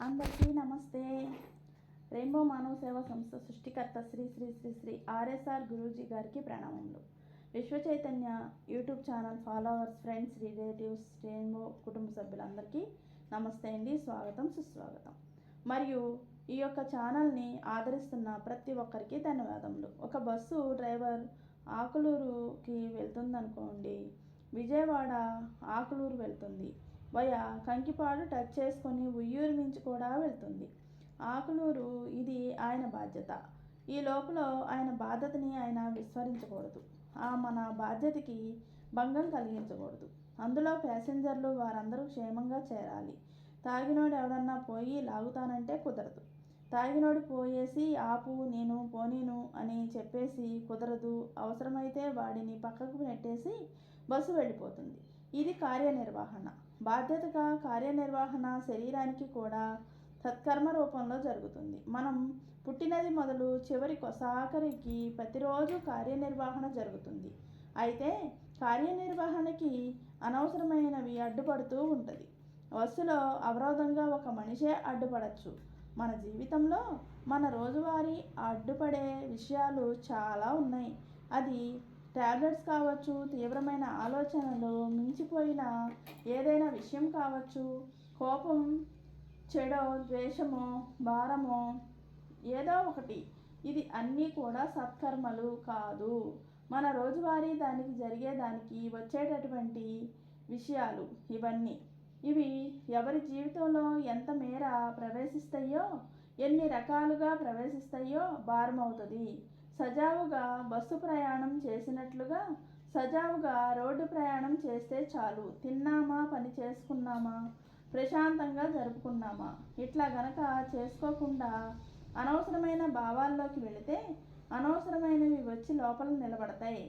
అందరికీ నమస్తే. రెయిన్బో మానవ సేవా సంస్థ సృష్టికర్త శ్రీ శ్రీ శ్రీ శ్రీ ఆర్ఎస్ఆర్ గురూజీ గారికి ప్రణామములు. విశ్వ Chaitanya YouTube channel followers, friends, relatives, rainbow కుటుంబ సభ్యులందరికీ నమస్తే అండి. స్వాగతం, సుస్వాగతం. మరియు ఈ యొక్క ఛానల్ని ఆదరిస్తున్న ప్రతి ఒక్కరికి ధన్యవాదములు. ఒక బస్సు డ్రైవర్ ఆకులూరుకి వెళ్తుందనుకోండి. విజయవాడ ఆకులూరు వెళ్తుంది. వయా కంకిపాడు టచ్ చేసుకొని ఉయ్యూరు మించి కూడా వెళ్తుంది. ఆకులూరు ఇది ఆయన బాధ్యత. ఈ లోపల ఆయన బాధ్యతని ఆయన విస్మరించకూడదు. మన బాధ్యతకి భంగం కలిగించకూడదు. అందులో ప్యాసింజర్లు వారందరూ క్షేమంగా చేరాలి. తాగినోడు ఎవడన్నా పోయి లాగుతానంటే కుదరదు. తాగినోడు పోయేసి ఆపు, నేను పోనీను అని చెప్పేసి కుదరదు. అవసరమైతే వాడిని పక్కకు నెట్టేసి బస్సు వెళ్ళిపోతుంది. ఇది కార్యనిర్వహణ. బాధ్యతగా కార్యనిర్వహణ శరీరానికి కూడా సత్కర్మ రూపంలో జరుగుతుంది. మనం పుట్టినది మొదలు చివరి కొసాకరికి ప్రతిరోజు కార్యనిర్వహణ జరుగుతుంది. అయితే కార్యనిర్వహణకి అనవసరమైనవి అడ్డుపడుతూ ఉంటుంది. బస్సులో అవరోధంగా ఒక మనిషే అడ్డుపడచ్చు. మన జీవితంలో మన రోజువారీ అడ్డుపడే విషయాలు చాలా ఉన్నాయి. అది టాబ్లెట్స్ కావచ్చు, తీవ్రమైన ఆలోచనలు, మించిపోయిన ఏదైనా విషయం కావచ్చు, కోపం, చెడో, ద్వేషమో, భారమో, ఏదో ఒకటి. ఇది అన్నీ కూడా సత్కర్మలు కాదు. మన రోజువారీ దానికి జరిగేదానికి వచ్చేటటువంటి విషయాలు ఇవన్నీ. ఇవి ఎవరి జీవితంలో ఎంత మేర ప్రవేశిస్తాయో, ఎన్ని రకాలుగా ప్రవేశిస్తాయో భారమవుతుంది. సజావుగా బస్సు ప్రయాణం చేసినట్లుగా సజావుగా రోడ్డు ప్రయాణం చేస్తే చాలు. తిన్నామా, పని చేసుకున్నామా, ప్రశాంతంగా జరుపుకున్నామా, ఇట్లా గనక చేసుకోకుండా అనవసరమైన భావాల్లోకి వెళితే అనవసరమైనవి వచ్చి లోపల నిలబడతాయి.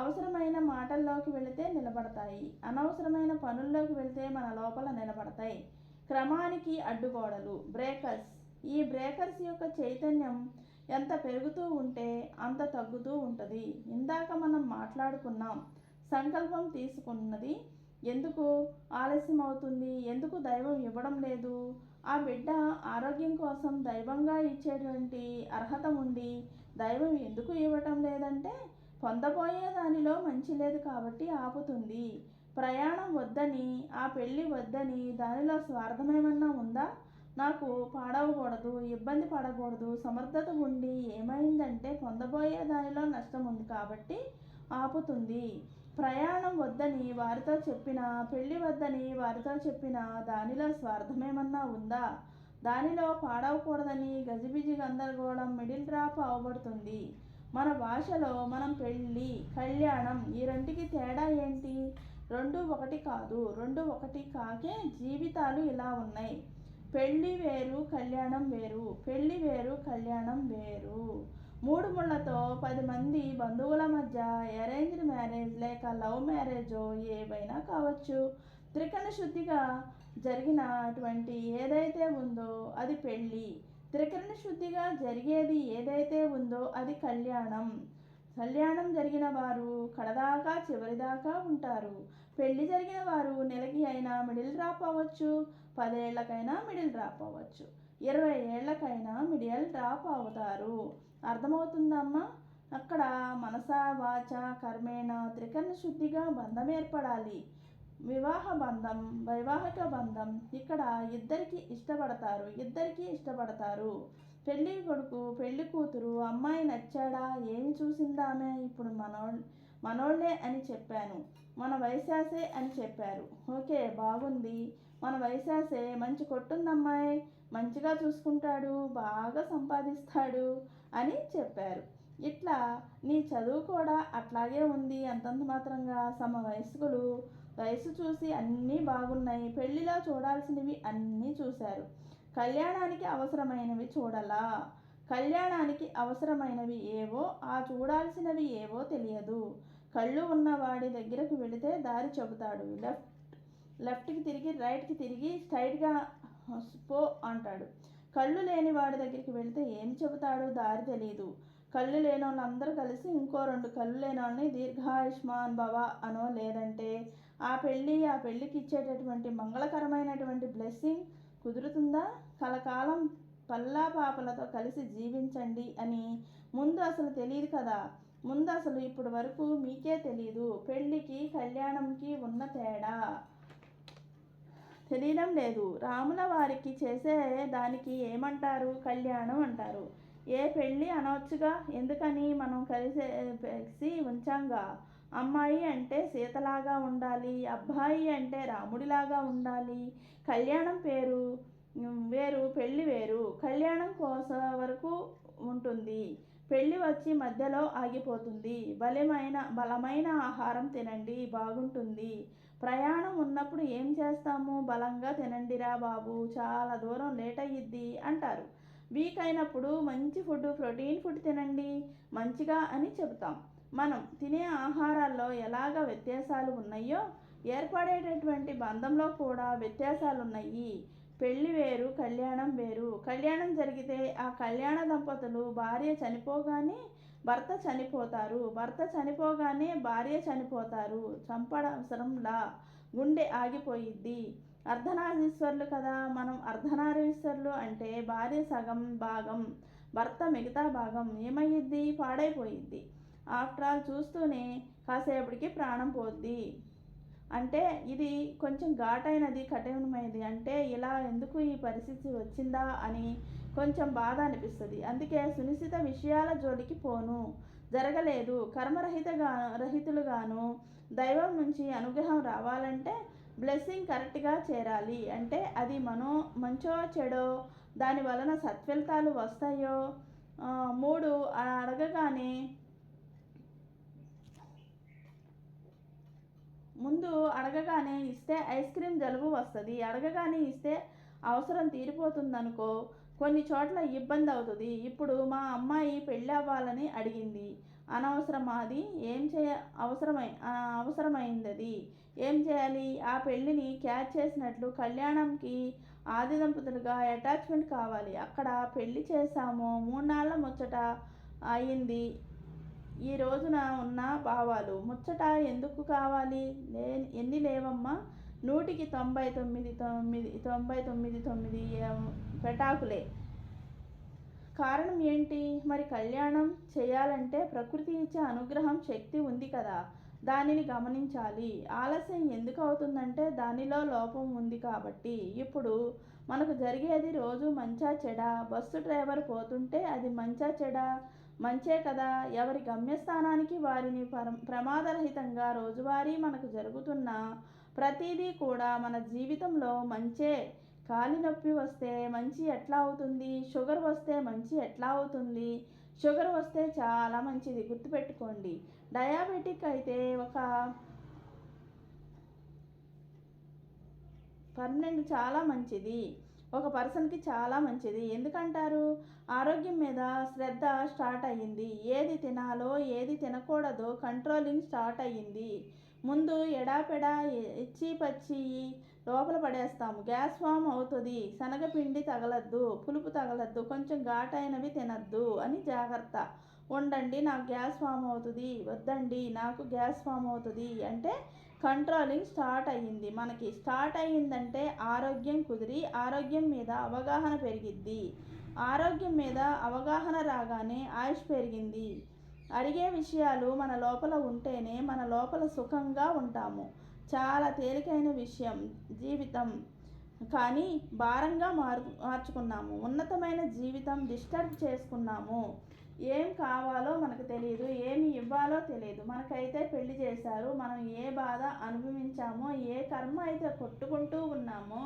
అవసరమైన మాటల్లోకి వెళితే నిలబడతాయి. అనవసరమైన పనుల్లోకి వెళితే మన లోపల నిలబడతాయి. క్రమానికి అడ్డుగోడలు, బ్రేకర్స్. ఈ బ్రేకర్స్ యొక్క చైతన్యం ఎంత పెరుగుతూ ఉంటే అంత తగ్గుతూ ఉంటుంది. ఇందాక మనం మాట్లాడుకున్నాం. సంకల్పం తీసుకున్నది ఎందుకు ఆలస్యం అవుతుంది, ఎందుకు దైవం ఇవ్వడం లేదు, ఆ బిడ్డ ఆరోగ్యం కోసం దైవంగా ఇచ్చేటువంటి అర్హత ఉండి దైవం ఎందుకు ఇవ్వటం లేదంటే పొందబోయే దానిలో మంచి లేదు కాబట్టి ఆపుతుంది. ప్రయాణం వద్దని, ఆ పెళ్ళి వద్దని, దానిలో స్వార్థమేమన్నా ఉందా? నాకు పాడవకూడదు, ఇబ్బంది పడకూడదు, సమర్థత ఉండి ఏమైందంటే పొందబోయే దానిలో నష్టం ఉంది కాబట్టి ఆపుతుంది. ప్రయాణం వద్దని వారితో చెప్పిన, పెళ్ళి వద్దని వారితో చెప్పిన దానిలో స్వార్థమేమన్నా ఉందా? దానిలో పాడవకూడదని గజిబిజి గందరగోళం మిడిల్ డ్రాప్ అవబడుతుంది. మన భాషలో మనం పెళ్ళి, కళ్యాణం ఈ రెంటికి తేడా ఏంటి? రెండు ఒకటి కాదు. రెండు ఒకటి కాకే జీవితాలు ఇలా ఉన్నాయి. పెళ్ళి వేరు, కళ్యాణం వేరు. పెళ్ళి వేరు, కళ్యాణం వేరు. 3 ముళ్ళతో 10 మంది బంధువుల మధ్య అరేంజ్డ్ మ్యారేజ్ లేక లవ్ మ్యారేజో ఏవైనా కావచ్చు. త్రికరణ శుద్ధిగా జరిగినటువంటి ఏదైతే ఉందో అది పెళ్ళి. త్రికరణ శుద్ధిగా జరిగేది ఏదైతే ఉందో అది కళ్యాణం. కళ్యాణం జరిగిన వారు కడదాకా, చివరిదాకా ఉంటారు. పెళ్లి జరిగిన వారు నెలకి అయినా మిడిల్ డ్రాప్ అవ్వచ్చు, 10 ఏళ్లకైనా మిడిల్ డ్రాప్ అవ్వచ్చు, 20 ఏళ్లకైనా మిడిల్ డ్రాప్ అవుతారు. అర్థమవుతుందమ్మా? అక్కడ మనస, వాచ, కర్మేణ త్రికరణ శుద్ధిగా బంధం ఏర్పడాలి. వివాహ బంధం, వైవాహిక బంధం. ఇక్కడ ఇద్దరికి ఇష్టపడతారు. పెళ్ళి కొడుకు, పెళ్ళి కూతురు, అమ్మాయి నచ్చాడా, ఏమి చూసిందామె, ఇప్పుడు మనోళ్ళే అని చెప్పాను, మన వైశాసే అని చెప్పారు. ఓకే, బాగుంది, మన వైశాసే, మంచి కొట్టుందమ్మాయి, మంచిగా చూసుకుంటాడు, బాగా సంపాదిస్తాడు అని చెప్పారు. ఇట్లా నీ చదువు కూడా అట్లాగే ఉంది. అంతంత మాత్రంగా సమవయస్కులు వయసు చూసి అన్నీ బాగున్నాయి. పెళ్లిలో చూడాల్సినవి అన్నీ చూశారు. కళ్యాణానికి అవసరమైనవి చూడాలా? కళ్యాణానికి అవసరమైనవి ఏవో, ఆ చూడాల్సినవి ఏవో తెలియదు. కళ్ళు ఉన్నవాడి దగ్గరకు వెళితే దారి చెబుతాడు. లెఫ్ట్కి తిరిగి, రైట్కి తిరిగి, స్ట్రైట్గా పో అంటాడు. కళ్ళు లేని వాడి దగ్గరికి వెళితే ఏం చెబుతాడు? దారి తెలియదు. కళ్ళు లేని వాళ్ళందరూ కలిసి ఇంకో 2 కళ్ళు లేని వాళ్ళని దీర్ఘాయుష్మాన్ భవ అనో, లేదంటే ఆ పెళ్ళికి ఇచ్చేటటువంటి మంగళకరమైనటువంటి బ్లెస్సింగ్ కుదురుతుందా? కలకాలం పల్లా పాపలతో కలిసి జీవించండి అని ముందు అసలు తెలియదు కదా. ముందు అసలు ఇప్పుడు వరకు మీకే తెలీదు. పెళ్ళికి కళ్యాణంకి ఉన్న తేడా తెలియడం లేదు. రాముల వారికి చేసే దానికి ఏమంటారు? కళ్యాణం అంటారు. ఏ పెళ్ళి అనవచ్చుగా. ఎందుకని? మనం కలిసి ఉంచాంగా. అమ్మాయి అంటే సీతలాగా ఉండాలి, అబ్బాయి అంటే రాముడిలాగా ఉండాలి. కళ్యాణం పేరు వేరు, పెళ్ళి వేరు. కళ్యాణం కోసం వరకు ఉంటుంది, పెళ్ళి వచ్చి మధ్యలో ఆగిపోతుంది. బలమైన ఆహారం తినండి, బాగుంటుంది. ప్రయాణం ఉన్నప్పుడు ఏం చేస్తాము? బలంగా తినండిరా బాబు, చాలా దూరం లేట్ అయ్యిద్ది అంటారు. వీక్ అయినప్పుడు మంచి ఫుడ్, ప్రోటీన్ ఫుడ్ తినండి మంచిగా అని చెబుతాం. మనం తినే ఆహారాల్లో ఎలాగ వ్యత్యాసాలు ఉన్నాయో ఏర్పడేటటువంటి బంధంలో కూడా వ్యత్యాసాలు ఉన్నాయి. పెళ్ళి వేరు, కళ్యాణం వేరు. కళ్యాణం జరిగితే ఆ కళ్యాణ దంపతులు భార్య చనిపోగానే భర్త చనిపోతారు, భర్త చనిపోగానే భార్య చనిపోతారు. చంపడవసరంలా, గుండె ఆగిపోయిద్ది. అర్ధనారీశ్వరులు కదా మనం. అర్ధనారీశ్వరులు అంటే భార్య సగం భాగం, భర్త మిగతా భాగం ఏమయ్యిద్ది? పాడైపోయిద్ది. ఆఫ్టర్ ఆల్ చూస్తూనే కాసేపటికి ప్రాణం పోద్ది. అంటే ఇది కొంచెం ఘాటైనది, కఠినమైనది. అంటే ఇలా ఎందుకు ఈ పరిస్థితి వచ్చిందా అని కొంచెం బాధ అనిపిస్తుంది. అందుకే సునిశ్చిత విషయాల జోలికి పోను. జరగలేదు, రహితులుగాను. దైవం నుంచి అనుగ్రహం రావాలంటే బ్లెస్సింగ్ కరెక్ట్గా చేరాలి. అంటే అది మంచో చెడో, దాని వలన సత్ఫలితాలు వస్తాయో. 3 అడగగానే ముందు అడగగానే ఇస్తే ఐస్ క్రీమ్ జలుబు వస్తుంది. అడగగానే ఇస్తే అవసరం తీరిపోతుందనుకో. కొన్ని చోట్ల ఇబ్బంది అవుతుంది. ఇప్పుడు మా అమ్మాయి పెళ్ళి అవ్వాలని అడిగింది. అనవసరమాది ఏం అవసరమైంది అది. ఏం చేయాలి? ఆ పెళ్ళిని క్యాచ్ చేసినట్లు కళ్యాణంకి ఆది దంపతులుగా అటాచ్మెంట్ కావాలి. అక్కడ పెళ్ళి చేశామో 3 నాళ్ళ ముచ్చట అయింది. ఈ రోజున ఉన్న భావాలు ముచ్చట ఎందుకు కావాలి? ఎన్ని లేవమ్మా, 100కి 99 పెటాకులే. కారణం ఏంటి? మరి కళ్యాణం చేయాలంటే ప్రకృతి ఇచ్చే అనుగ్రహం, శక్తి ఉంది కదా, దానిని గమనించాలి. ఆలస్యం ఎందుకు అవుతుందంటే దానిలో లోపం ఉంది కాబట్టి. ఇప్పుడు మనకు జరిగేది రోజు మంచా చెడా? బస్సు డ్రైవర్ పోతుంటే అది మంచా చెడా? మంచే కదా. ఎవరి గమ్యస్థానానికి వారిని ప్రమాదరహితంగా రోజువారీ మనకు జరుగుతున్న ప్రతిదీ కూడా మన జీవితంలో మంచే. కాలి నొప్పి వస్తే మంచి ఎట్లా అవుతుంది? షుగర్ వస్తే మంచి ఎట్లా అవుతుంది? షుగర్ వస్తే చాలా మంచిది, గుర్తుపెట్టుకోండి. డయాబెటిక్ అయితే ఒక పర్మనెంట్ చాలా మంచిది, ఒక పర్సన్కి చాలా మంచిది. ఎందుకంటారు? ఆరోగ్యం మీద శ్రద్ధ స్టార్ట్ అయ్యింది. ఏది తినాలో ఏది తినకూడదో కంట్రోలింగ్ స్టార్ట్ అయ్యింది. ముందు ఎడాపెడా ఇచ్చి పచ్చి లోపల పడేస్తాము, గ్యాస్ ఫామ్ అవుతుంది. శనగపిండి తగలద్దు, పులుపు తగలద్దు, కొంచెం ఘాటైనవి తినద్దు అని జాగ్రత్త. ఉండండి, నాకు గ్యాస్ ఫామ్ అవుతుంది, వద్దండి నాకు గ్యాస్ ఫామ్ అవుతుంది అంటే కంట్రోలింగ్ స్టార్ట్ అయ్యింది. మనకి స్టార్ట్ అయ్యిందంటే ఆరోగ్యం కుదిరి ఆరోగ్యం మీద అవగాహన పెరిగిద్ది. ఆరోగ్యం మీద అవగాహన రాగానే ఆయుష్ పెరిగింది. అడిగే విషయాలు మన లోపల ఉంటేనే మన లోపల సుఖంగా ఉంటాము. చాలా తేలికైన విషయం జీవితం, కానీ భారంగా మార్చుకున్నాము. ఉన్నతమైన జీవితం డిస్టర్బ్ చేసుకున్నాము. ఏం కావాలో మనకు తెలియదు, ఏమి ఇవ్వాలో తెలియదు. మనకైతే పెళ్లి చేశారు, మనం ఏ బాధ అనుభవించామో, ఏ కర్మ అయితే కొట్టుకుంటూ ఉన్నామో,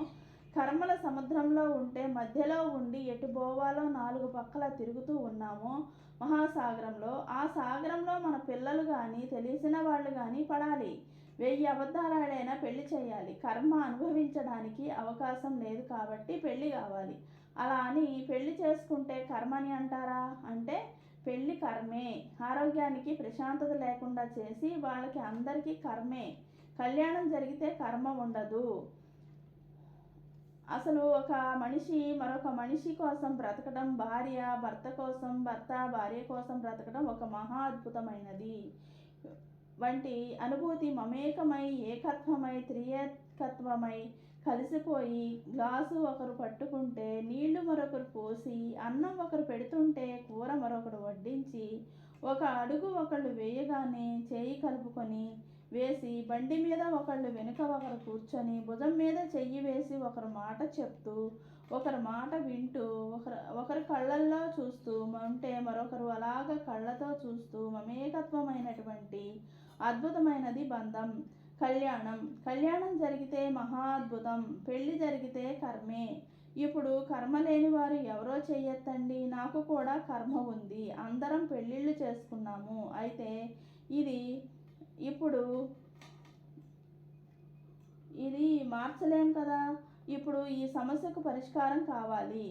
కర్మల సముద్రంలో ఉంటే మధ్యలో ఉండి ఎటు పోవాలో 4 పక్కల తిరుగుతూ ఉన్నామో మహాసాగరంలో. ఆ సాగరంలో మన పిల్లలు కానీ తెలిసిన వాళ్ళు కానీ పడాలి. 1000 అబద్ధాలాడైనా పెళ్లి చేయాలి. కర్మ అనుభవించడానికి అవకాశం లేదు కాబట్టి పెళ్లి కావాలి. అలా అని పెళ్లి చేసుకుంటే కర్మని అంటారా? అంటే పెళ్లి కర్మే. ఆరోగ్యానికి ప్రశాంతత లేకుండా చేసి వాళ్ళకి అందరికీ కర్మే. కళ్యాణం జరిగితే కర్మ ఉండదు. అసలు ఒక మనిషి మరొక మనిషి కోసం బ్రతకడం, భార్య భర్త కోసం, భర్త భార్య కోసం బ్రతకడం ఒక మహా అద్భుతమైనది వంటి అనుభూతి. మమేకమై ఏకత్వమై ఏకత్వమై కలిసిపోయి గ్లాసు ఒకరు పట్టుకుంటే నీళ్లు మరొకరు పోసి, అన్నం ఒకరు పెడుతుంటే కూర మరొకరు వడ్డించి, ఒక అడుగు ఒకళ్ళు వేయగానే చేయి కలుపుకొని వేసి, బండి మీద ఒకళ్ళు వెనుక ఒకరు కూర్చొని భుజం మీద చెయ్యి వేసి ఒకరు మాట చెప్తూ, ఒకరు మాట వింటూ, ఒకరి కళ్ళల్లో చూస్తూ ఉంటే మరొకరు అలాగ కళ్ళతో చూస్తూ మమేకత్వమైనటువంటి అద్భుతమైనది బంధం కళ్యాణం. కళ్యాణం జరిగితే మహా అద్భుతం, పెళ్లి జరిగితే కర్మే. ఇప్పుడు కర్మ లేని వారు ఎవరో చెయ్యొద్దండి, నాకు కూడా కర్మ ఉంది, అందరం పెళ్ళిళ్ళు చేసుకున్నాము, అయితే ఇప్పుడు ఇది మార్చలేం కదా, ఇప్పుడు ఈ సమస్యకు పరిష్కారం కావాలి,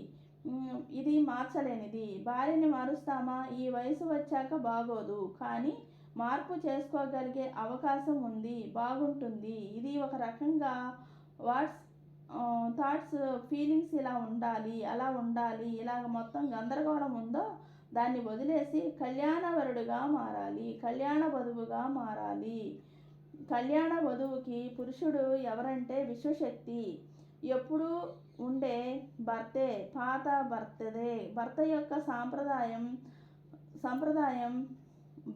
ఇది మార్చలేనిది, భార్యని మారుస్తామా, ఈ వయసు వచ్చాక బాగోదు, కానీ మార్పు చేసుకోగలిగే అవకాశం ఉంది, బాగుంటుంది. ఇది ఒక రకంగా థాట్స్ ఫీలింగ్స్ ఇలా ఉండాలి, అలా ఉండాలి, ఇలాగ మొత్తం గందరగోళం ఉందో దాన్ని వదిలేసి కళ్యాణవరుడుగా మారాలి, కళ్యాణ వధువుగా మారాలి. కళ్యాణ వధువుకి పురుషుడు ఎవరంటే విశ్వశక్తి, ఎప్పుడూ ఉండే భర్తే, పాత భర్తదే. భర్త యొక్క సంప్రదాయం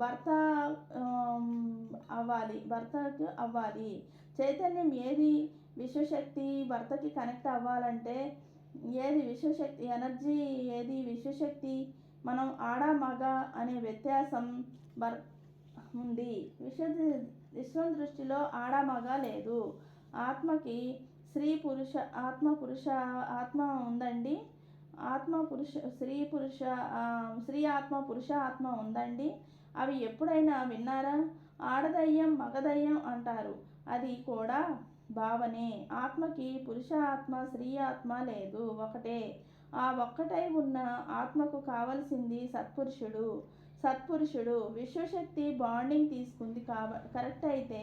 భర్త భర్తకు అవ్వాలి. చైతన్యం ఏది విశ్వశక్తి భర్తకి కనెక్ట్ అవ్వాలంటే ఏది విశ్వశక్తి ఎనర్జీ, ఏది విశ్వశక్తి, మనం ఆడ మగ అనే వ్యత్యాసం ఉంది. విశ్వం దృష్టిలో ఆడ మగ లేదు. ఆత్మకి స్త్రీ పురుష ఆత్మ ఉందండి. స్త్రీ ఆత్మ పురుష ఆత్మ ఉందండి. అవి ఎప్పుడైనా విన్నారా? ఆడదయ్యం మగదయ్యం అంటారు, అది కూడా భావనే. ఆత్మకి పురుష ఆత్మ స్త్రీ ఆత్మ లేదు, ఒకటే. ఆ ఒక్కటై ఉన్న ఆత్మకు కావలసింది సత్పురుషుడు. విశ్వశక్తి బాండింగ్ తీసుకుంది కరెక్ట్ అయితే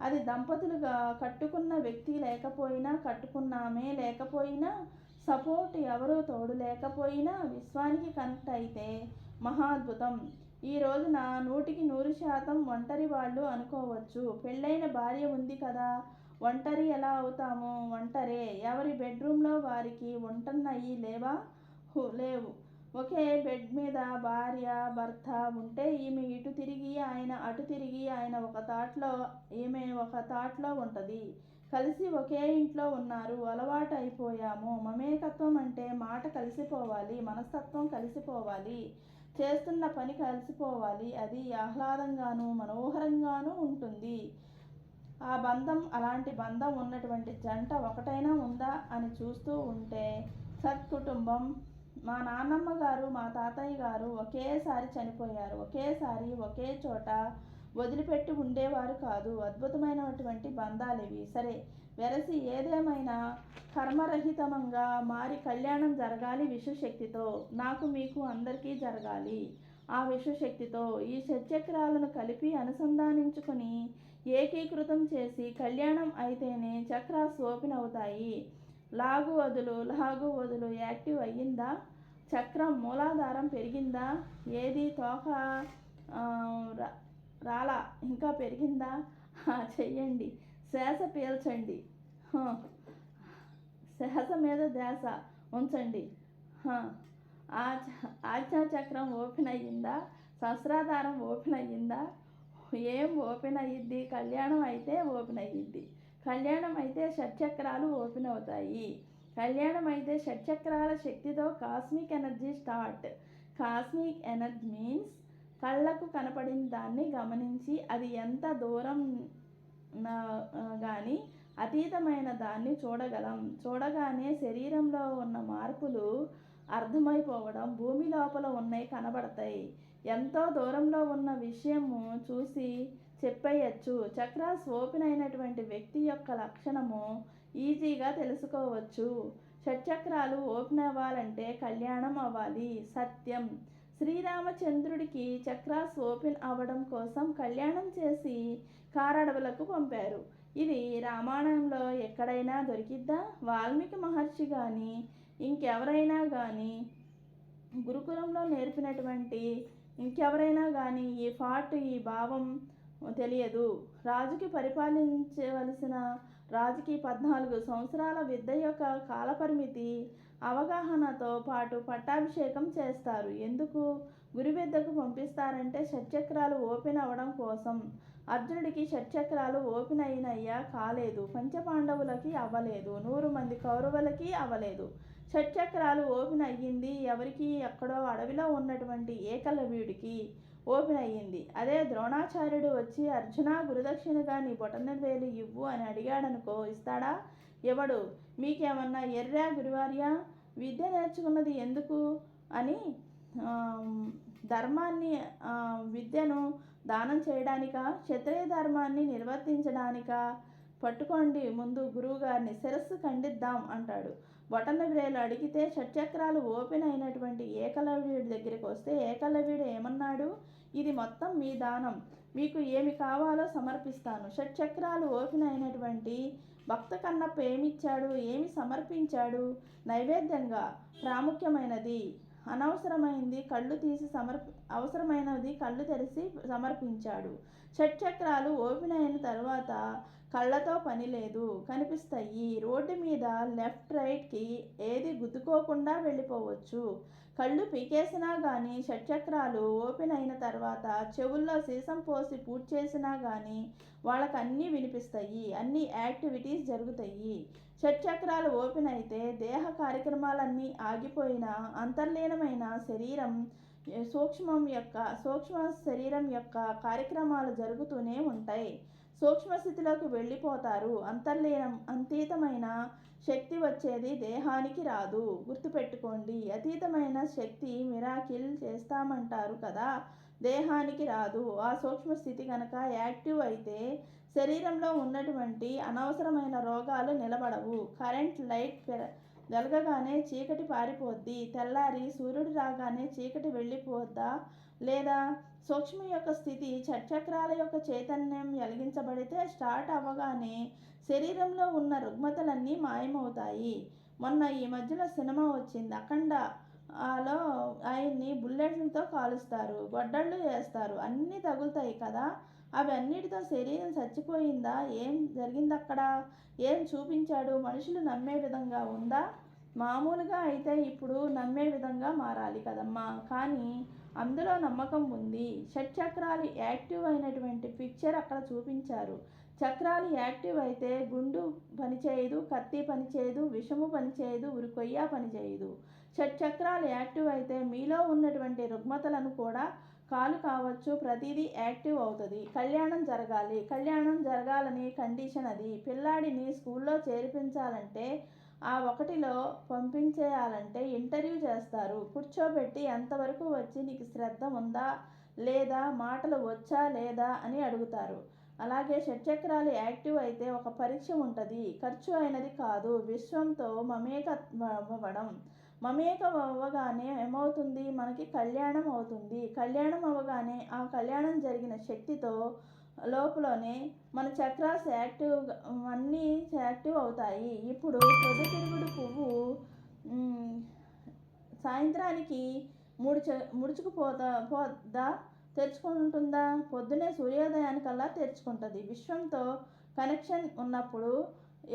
అది దంపతులుగా కట్టుకున్న వ్యక్తి లేకపోయినా, కట్టుకున్నామే లేకపోయినా, సపోర్ట్ ఎవరూ తోడు లేకపోయినా విశ్వానికి కనెక్ట్ అయితే మహా అద్భుతం. ఈ రోజున 100% ఒంటరి వాళ్ళు అనుకోవచ్చు. పెళ్ళైన భార్య ఉంది కదా, ఒంటరి ఎలా అవుతాము? ఒంటరే. ఎవరి బెడ్రూమ్లో వారికి ఉంటున్నాయి లేవు. ఒకే బెడ్ మీద భార్య భర్త ఉంటే ఈమె ఇటు తిరిగి ఆయన అటు తిరిగి, ఆయన ఒక థాట్లో ఈమె ఒక థాట్లో ఉంటుంది. కలిసి ఒకే ఇంట్లో ఉన్నారు, అలవాటు అయిపోయాము. మమేకత్వం అంటే మాట కలిసిపోవాలి, మనస్తత్వం కలిసిపోవాలి, చేస్తున్న పని కలిసిపోవాలి. అది ఆహ్లాదంగాను మనోహరంగాను ఉంటుంది. ఆ బంధం, అలాంటి బంధం ఉన్నటువంటి జంట ఒకటైనా ఉందా అని చూస్తూ ఉంటే సత్కుటుంబం. మా నాన్నమ్మ గారు మా తాతయ్య గారు ఒకేసారి చనిపోయారు. ఒకేసారి ఒకే చోట వదిలిపెట్టి ఉండేవారు కాదు. అద్భుతమైనటువంటి బంధాలివి. సరే, వెరసి ఏదేమైనా కర్మరహితంగా మారి కళ్యాణం జరగాలి విశ్వశక్తితో. నాకు మీకు అందరికీ జరగాలి ఆ విశ్వశక్తితో. ఈ షట్చక్రాలను కలిపి అనుసంధానించుకొని ఏకీకృతం చేసి కళ్యాణం అయితేనే చక్రాస్ ఓపెన్ అవుతాయి. లాగు వదులు యాక్టివ్ అయ్యిందా? చక్రం మూలాధారం పెరిగిందా? ఏది తోక రాలా ఇంకా పెరిగిందా? చెయ్యండి. శ్వాస పీల్చండి, శ్వాస మీద ధ్యాస ఉంచండి. ఆజ్ఞాచక్రం ఓపెన్ అయ్యిందా? సహస్రాధారం ఓపెన్ అయ్యిందా? ఏం ఓపెన్ అయ్యిద్ది? కళ్యాణం అయితే ఓపెన్ అయ్యిద్ది. కళ్యాణం అయితే షట్చక్రాలు ఓపెన్ అవుతాయి. కళ్యాణం అయితే షట్చక్రాల శక్తితో cosmic energy start. Cosmic energy means కళ్ళకు కనపడిన దాన్ని గమనించి అది ఎంత దూరం కానీ అతీతమైన దాన్ని చూడగలం. చూడగానే శరీరంలో ఉన్న మార్పులు అర్థమైపోవడం, భూమి లోపల ఉన్నవి కనబడతాయి. ఎంతో దూరంలో ఉన్న విషయము చూసి చెప్పేయచ్చు. చక్రాస్ ఓపెన్ అయినటువంటి వ్యక్తి యొక్క లక్షణము ఈజీగా తెలుసుకోవచ్చు. షట్చక్రాలు ఓపెన్ అవ్వాలంటే కళ్యాణం అవ్వాలి. సత్యం. శ్రీరామచంద్రుడికి చక్రాస్ ఓపెన్ అవ్వడం కోసం కళ్యాణం చేసి కారడవులకు పంపారు. ఇది రామాయణంలో ఎక్కడైనా దొరికిద్దా? వాల్మీకి మహర్షి కానీ ఇంకెవరైనా కానీ గురుకులంలో నేర్పినటువంటి ఇంకెవరైనా కానీ ఈ భావం తెలియదు. రాజుకి పరిపాలించవలసిన రాజుకి 14 సంవత్సరాల విద్య యొక్క కాలపరిమితి అవగాహనతో పాటు పట్టాభిషేకం చేస్తారు. ఎందుకు గురు విద్యకు పంపిస్తారంటే షట్చక్రాలు ఓపెన్ అవ్వడం కోసం. అర్జునుడికి షట్చక్రాలు ఓపెన్ అయినయ్యా కాలేదు, పంచపాండవులకి అవ్వలేదు, 100 మంది కౌరవులకి అవ్వలేదు. షట్చక్రాలు ఓపెన్ అయ్యింది ఎవరికి? ఎక్కడో అడవిలో ఉన్నటువంటి ఏకలవ్యుడికి ఓపెన్ అయ్యింది. అదే ద్రోణాచార్యుడు వచ్చి అర్జున గురుదక్షిణగా నీ బొటనవేలు ఇవ్వు అని అడిగాడనుకో, ఇస్తాడా? ఎవడు? మీకేమన్నా ఎర్రా గురువార్య? విద్య నేర్చుకున్నది ఎందుకు అని ధర్మాన్ని విద్యను దానం చేయడానిక, క్షత్రియ ధర్మాన్ని నిర్వర్తించడానిక? పట్టుకోండి ముందు గురువుగారిని, శిరస్సు ఖండిద్దాం అంటాడు. బొటనవేలు అడిగితే షట్చక్రాలు ఓపెన్ అయినటువంటి ఏకలవ్యుడి దగ్గరికి వస్తే ఏకలవ్యుడు ఏమన్నాడు? ఇది మొత్తం మీ దానం, మీకు ఏమి కావాలో సమర్పిస్తాను. షట్చక్రాలు ఓపెన్ అయినటువంటి భక్త కన్నప్ప ఏమిచ్చాడు? ఏమి సమర్పించాడు? నైవేద్యంగా ప్రాముఖ్యమైనది అనవసరమైంది కళ్ళు తీసి అవసరమైనది కళ్ళు తెరిచి సమర్పించాడు. షట్చక్రాలు ఓపెన్ అయిన తర్వాత కళ్ళతో పని లేదు, కనిపిస్తాయి. రోడ్డు మీద లెఫ్ట్ రైట్కి ఏది గుద్దుకోకుండా వెళ్ళిపోవచ్చు. కళ్ళు పీకేసినా కానీ షట్చక్రాలు ఓపెన్ అయిన తర్వాత చెవుల్లో సీసం పోసి పూజ చేసినా కానీ వాళ్ళకి అన్నీ వినిపిస్తాయి, అన్ని యాక్టివిటీస్ జరుగుతాయి. షట్చక్రాలు ఓపెన్ అయితే దేహ కార్యక్రమాలన్నీ ఆగిపోయిన అంతర్లీనమైన శరీరం సూక్ష్మ శరీరం యొక్క కార్యక్రమాలు జరుగుతూనే ఉంటాయి. సూక్ష్మస్థితిలోకి వెళ్ళిపోతారు. అతీతమైన శక్తి వచ్చేది దేహానికి రాదు. గుర్తుపెట్టుకోండి, అతీతమైన శక్తి మిరాకిల్ చేస్తామంటారు కదా, దేహానికి రాదు. ఆ సూక్ష్మస్థితి కనుక యాక్టివ్ అయితే శరీరంలో ఉన్నటువంటి అనవసరమైన రోగాలు నిలబడవు. కరెంట్ లైట్ వెలగగానే చీకటి పారిపోద్ది, తెల్లారి సూర్యుడు రాగానే చీకటి వెళ్ళిపోద్దా లేదా? సూక్ష్మ యొక్క స్థితి షట్చక్రాల యొక్క చైతన్యం వెలిగించబడితే స్టార్ట్ అవ్వగానే శరీరంలో ఉన్న రుగ్మతలన్నీ మాయమవుతాయి. మొన్న ఈ మధ్యలో సినిమా వచ్చింది అఖండలో, ఆయన్ని బుల్లెట్లతో కాలుస్తారు, గొడ్డళ్ళు వేస్తారు, అన్నీ తగులుతాయి కదా. అవి అన్నిటితో శరీరం చచ్చిపోయిందా? ఏం జరిగింది అక్కడ? ఏం చూపించాడు? మనుషులు నమ్మే విధంగా ఉందా? మామూలుగా అయితే ఇప్పుడు నమ్మే విధంగా మారాలి కదమ్మా, కానీ అందులో నమ్మకం ఉంది. షట్చక్రాలు యాక్టివ్ అయినటువంటి పిక్చర్ అక్కడ చూపించారు. చక్రాలు యాక్టివ్ అయితే గుండు పనిచేయదు, కత్తి పనిచేయదు, విషము పనిచేయదు, ఉరికొయ్య పనిచేయదు. షట్చక్రాలు యాక్టివ్ అయితే మీలో ఉన్నటువంటి రుగ్మతలను కూడా కాలు కావచ్చు, ప్రతిదీ యాక్టివ్ అవుతుంది. కళ్యాణం జరగాలని కండిషన్ అది. పిల్లాడిని స్కూల్లో చేర్పించాలంటే ఆ 1లో పంపించేయాలంటే ఇంటర్వ్యూ చేస్తారు. కూర్చోబెట్టి ఎంతవరకు వచ్చి నీకు శ్రద్ధ ఉందా లేదా, మాటలు వచ్చా లేదా అని అడుగుతారు. అలాగే షట్చక్రాలు యాక్టివ్ అయితే ఒక పరీక్ష ఉంటుంది. ఖర్చు అయినది కాదు, విశ్వంతో మమేక అవ్వగానే ఏమవుతుంది? మనకి కళ్యాణం అవుతుంది. కళ్యాణం అవ్వగానే ఆ కళ్యాణం జరిగిన శక్తితో లోపలనే మన చక్రాస్ అన్నీ యాక్టివ్ అవుతాయి. ఇప్పుడు పొద్దుతిరుగుడు పువ్వు సాయంత్రానికి ముడుచుకుపోద్దా, తెరుచుకుంటుందా? పొద్దునే సూర్యోదయానికల్లా తెరుచుకుంటుంది. విశ్వంతో కనెక్షన్ ఉన్నప్పుడు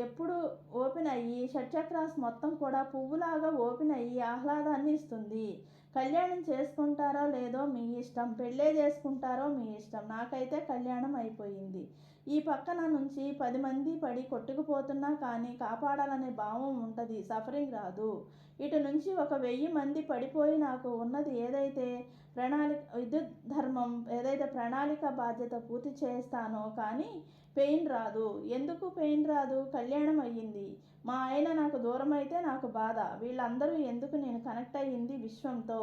ఎప్పుడు ఓపెన్ అయ్యి షట్చక్రాస్ మొత్తం కూడా పువ్వులాగా ఓపెన్ అయ్యి ఆహ్లాదాన్ని ఇస్తుంది. కళ్యాణం చేసుకుంటారో లేదో మీ ఇష్టం, పెళ్ళే చేసుకుంటారో మీ ఇష్టం. నాకైతే కళ్యాణం అయిపోయింది. ఈ పక్కన నుంచి 10 మంది పడి కొట్టుకుపోతున్నా కానీ కాపాడాలనే భావం ఉంటుంది, సఫరింగ్ రాదు. ఇటు నుంచి 1000 మంది పడిపోయి నాకు ఉన్నది ఏదైతే విద్యుత్ ధర్మం ఏదైతే ప్రణాళిక బాధ్యత పూర్తి చేస్తానో కానీ పెయిన్ రాదు. ఎందుకు పెయిన్ రాదు? కళ్యాణం అయ్యింది. మా ఆయన నాకు దూరం అయితే నాకు బాధ. వీళ్ళందరూ ఎందుకు? నేను కనెక్ట్ అయ్యింది విశ్వంతో.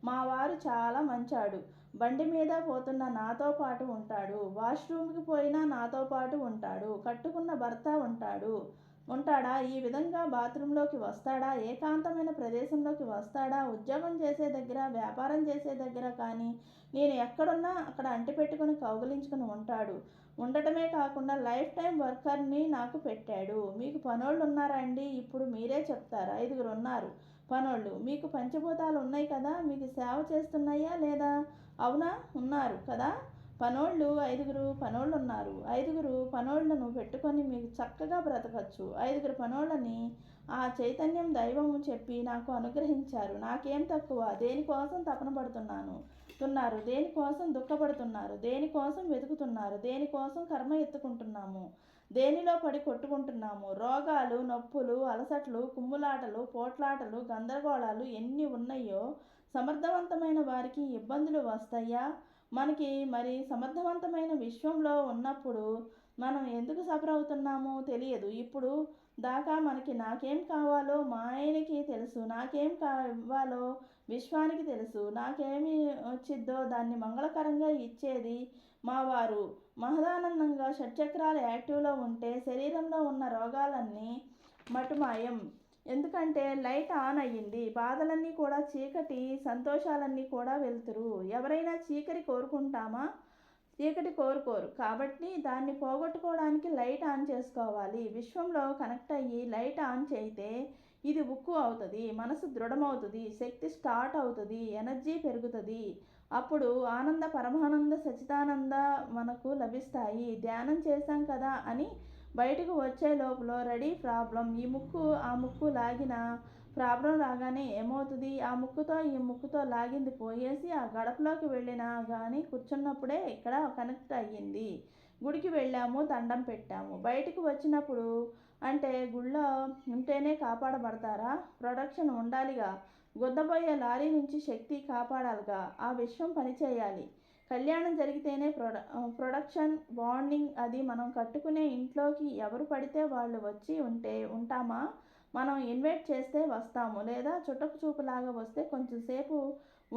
మా వారు చాలా మంచాడు. బండి మీద పోతున్న నాతో పాటు ఉంటాడు, వాష్రూమ్కి పోయినా నాతో పాటు ఉంటాడు, కట్టుకున్న భర్త ఉంటాడా? ఈ విధంగా బాత్రూంలోకి వస్తాడా? ఏకాంతమైన ప్రదేశంలోకి వస్తాడా? ఉద్యోగం చేసే దగ్గర, వ్యాపారం చేసే దగ్గర కానీ నేను ఎక్కడున్నా అక్కడ అంటిపెట్టుకుని కౌగిలించుకుని ఉంటాడు. ఉండటమే కాకుండా లైఫ్ టైం వర్కర్ని నాకు పెట్టాడు. మీకు పనోళ్ళు ఉన్నారా అండి? ఇప్పుడు మీరే చెప్తారు. 5 ఉన్నారు పనోళ్ళు. మీకు పంచభూతాలు ఉన్నాయి కదా, మీకు సేవ చేస్తున్నాయా లేదా? అవునా, ఉన్నారు కదా. ఐదుగురు పనోళ్ళు ఉన్నారు. 5గురు పనోళ్లను పెట్టుకొని మీకు చక్కగా బ్రతకచ్చు. 5గురు పనోళ్ళని ఆ చైతన్యం దైవము చెప్పి నాకు అనుగ్రహించారు. నాకేం తక్కువ? దేనికోసం తపన పడుతున్నాను తున్నారు, దేనికోసం దుఃఖపడుతున్నారు, దేనికోసం వెతుకుతున్నారు, దేనికోసం కర్మ ఎత్తుకుంటున్నాము, దేనిలో పడి కొట్టుకుంటున్నాము. రోగాలు, నొప్పులు, అలసట్లు, కుమ్ములాటలు, పోట్లాటలు, గందరగోళాలు ఎన్ని ఉన్నాయో సమర్థవంతమైన వారికి ఇబ్బందులు వస్తాయా? మనకి మరి సమర్థవంతమైన విశ్వంలో ఉన్నప్పుడు మనం ఎందుకు సఫర్ అవుతున్నామో తెలియదు. ఇప్పుడు దాకా మనకి నాకేం కావాలో మా ఆయనకి తెలుసు, నాకేం కావాలో విశ్వానికి తెలుసు, నాకేమి వచ్చిద్దో దాన్ని మంగళకరంగా ఇచ్చేది మా వారు. మహదానందంగా షట్చక్రాలు యాక్టివ్లో ఉంటే శరీరంలో ఉన్న రోగాలన్నీ మటుమాయం. ఎందుకంటే లైట్ ఆన్ అయ్యింది. బాధలన్నీ కూడా చీకటి, సంతోషాలన్నీ కూడా వెలుతురు. ఎవరైనా చీకటి కోరుకుంటామా? చీకటి కోరుకోరు. కాబట్టి దాన్ని పోగొట్టుకోవడానికి లైట్ ఆన్ చేసుకోవాలి. విశ్వంలో కనెక్ట్ అయ్యి లైట్ ఆన్ చేయితే ఇది ఉక్కు అవుతుంది, మనసు దృఢమవుతుంది, శక్తి స్టార్ట్ అవుతుంది, ఎనర్జీ పెరుగుతుంది. అప్పుడు ఆనంద, పరమానంద, సచిదానంద మనకు లభిస్తాయి. ధ్యానం చేశాం కదా అని బయటకు వచ్చే లోపల రెడీ ప్రాబ్లం. ఈ ముక్కు ఆ ముక్కు లాగిన ప్రాబ్లం రాగానే ఏమవుతుంది? ఆ ముక్కుతో ఈ ముక్కుతో లాగింది పోయేసి ఆ గడపలోకి వెళ్ళినా కానీ కూర్చున్నప్పుడే ఇక్కడ కనెక్ట్ అయ్యింది. గుడికి వెళ్ళాము, దండం పెట్టాము, బయటకు వచ్చినప్పుడు అంటే గుళ్ళో ఉంటేనే కాపాడబడతారా? ప్రొడక్షన్ ఉండాలిగా. గుద్దబోయే లారీ నుంచి శక్తి కాపాడాలిగా. ఆ విశ్వం పనిచేయాలి. కళ్యాణం జరిగితేనే ప్రొడక్షన్, బాండింగ్. అది మనం కట్టుకునే ఇంట్లోకి ఎవరు పడితే వాళ్ళు వచ్చి ఉంటామా? మనం ఇన్వైట్ చేస్తే వస్తాము, లేదా చుట్టపు చూపులాగా వస్తే కొంచెం సేపు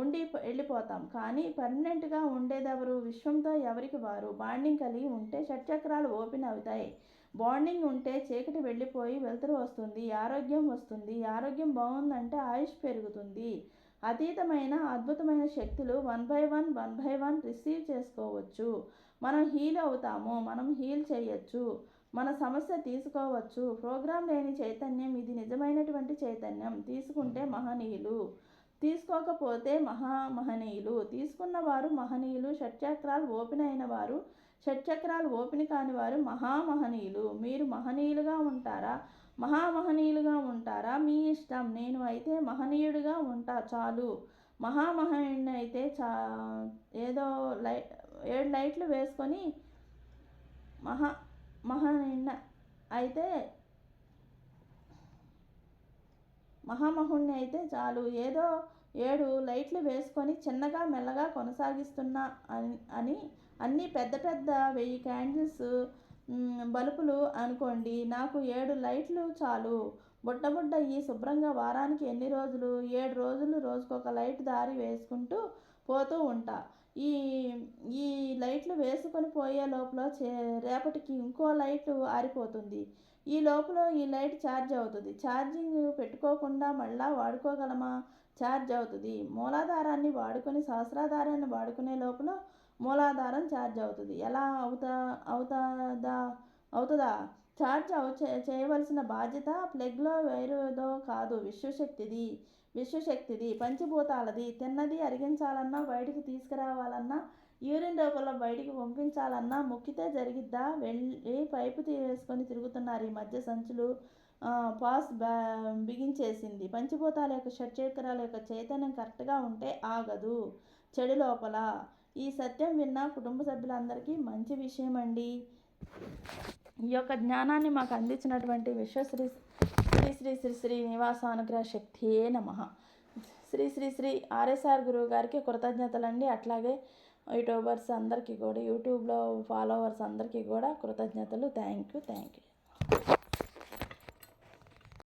ఉండి వెళ్ళిపోతాం. కానీ పర్మనెంట్గా ఉండేదెవరు? విశ్వంతో ఎవరికి వారు బాండింగ్ కలిగి ఉంటే షట్చక్రాలు ఓపెన్ అవుతాయి. బాండింగ్ ఉంటే చీకటి వెళ్ళిపోయి వెలుతురు వస్తుంది, ఆరోగ్యం వస్తుంది. ఆరోగ్యం బాగుందంటే ఆయుష్ పెరుగుతుంది. అతీతమైన అద్భుతమైన శక్తులు వన్ బై వన్ రిసీవ్ చేసుకోవచ్చు. మనం హీల్ అవుతాము, మనం హీల్ చేయొచ్చు, మన సమస్య తీసుకోవచ్చు. ప్రోగ్రాం లేని చైతన్యం ఇది. నిజమైనటువంటి చైతన్యం. తీసుకుంటే మహనీయులు, తీసుకోకపోతే మహనీయులు. తీసుకున్న వారు మహనీయులు. షట్చక్రాలు ఓపెన్ అయిన వారు, షట్చక్రాలు ఓపెన్ కాని వారు మహామహనీయులు. మీరు మహనీయులుగా ఉంటారా? మహామహనీయులుగా ఉంటారా? మీ ఇష్టం. నేను అయితే మహనీయుడిగా ఉంటా చాలు. మహామహనీయుడిని అయితే ఏదో 7 లైట్లు వేసుకొని మహామహుణ్ణి అయితే చాలు. ఏదో 7 లైట్లు వేసుకొని చిన్నగా మెల్లగా కొనసాగిస్తున్నా అని అన్నీ పెద్ద 1000 క్యాండిల్స్ బల్బులు అనుకోండి. నాకు 7 లైట్లు చాలు. బుట్ట ఈ శుభ్రంగా వారానికి ఎన్ని రోజులు? 7 రోజులు. రోజుకొక లైట్ దారి వేసుకుంటూ పోతూ ఉంటా. ఈ లైట్లు వేసుకొని పోయే లోపల రేపటికి ఇంకో లైట్ ఆరిపోతుంది. ఈ లోపల ఈ లైట్ ఛార్జ్ అవుతుంది. ఛార్జింగ్ పెట్టుకోకుండా మళ్ళా వాడుకోగలమా? ఛార్జ్ అవుతుంది. మూలాధారాన్ని వాడుకొని సహస్రాధారాన్ని వాడుకునే లోపల మూలాధారం ఛార్జ్ అవుతుంది. ఎలా అవుతుందా? ఛార్జ్ చేయవలసిన బాధ్యత ప్లగ్లో వైరుదో కాదు, విశ్వశక్తిది, పంచభూతాలది. తిన్నది అరిగించాలన్నా, బయటికి తీసుకురావాలన్నా, యూరిన్ రూపంలో బయటికి పంపించాలన్నా మొక్కితే జరిగిద్దా? వెళ్ళి పైపు వేసుకొని తిరుగుతున్నారు ఈ మధ్య సంచులు. పాస్ బిగించేసింది. పంచభూతాల యొక్క షట్చక్రాల యొక్క చైతన్యం కరెక్ట్గా ఉంటే ఆగదు చెడు లోపల. ఈ సత్యం విన్న కుటుంబ సభ్యులందరికీ మంచి విషయం అండి. ఈ యొక్క జ్ఞానాన్ని మాకు అందించినటువంటి విశ్వశ్రీ శ్రీ శ్రీ శ్రీ శ్రీ నివాసానుగ్రహ శక్తియే నమః. శ్రీ ఆర్ఎస్ఆర్ గురువు గారికి కృతజ్ఞతలండి. అట్లాగే యూట్యూబర్స్ అందరికీ కూడా, యూట్యూబ్లో ఫాలోవర్స్ అందరికీ కూడా కృతజ్ఞతలు. Thank you.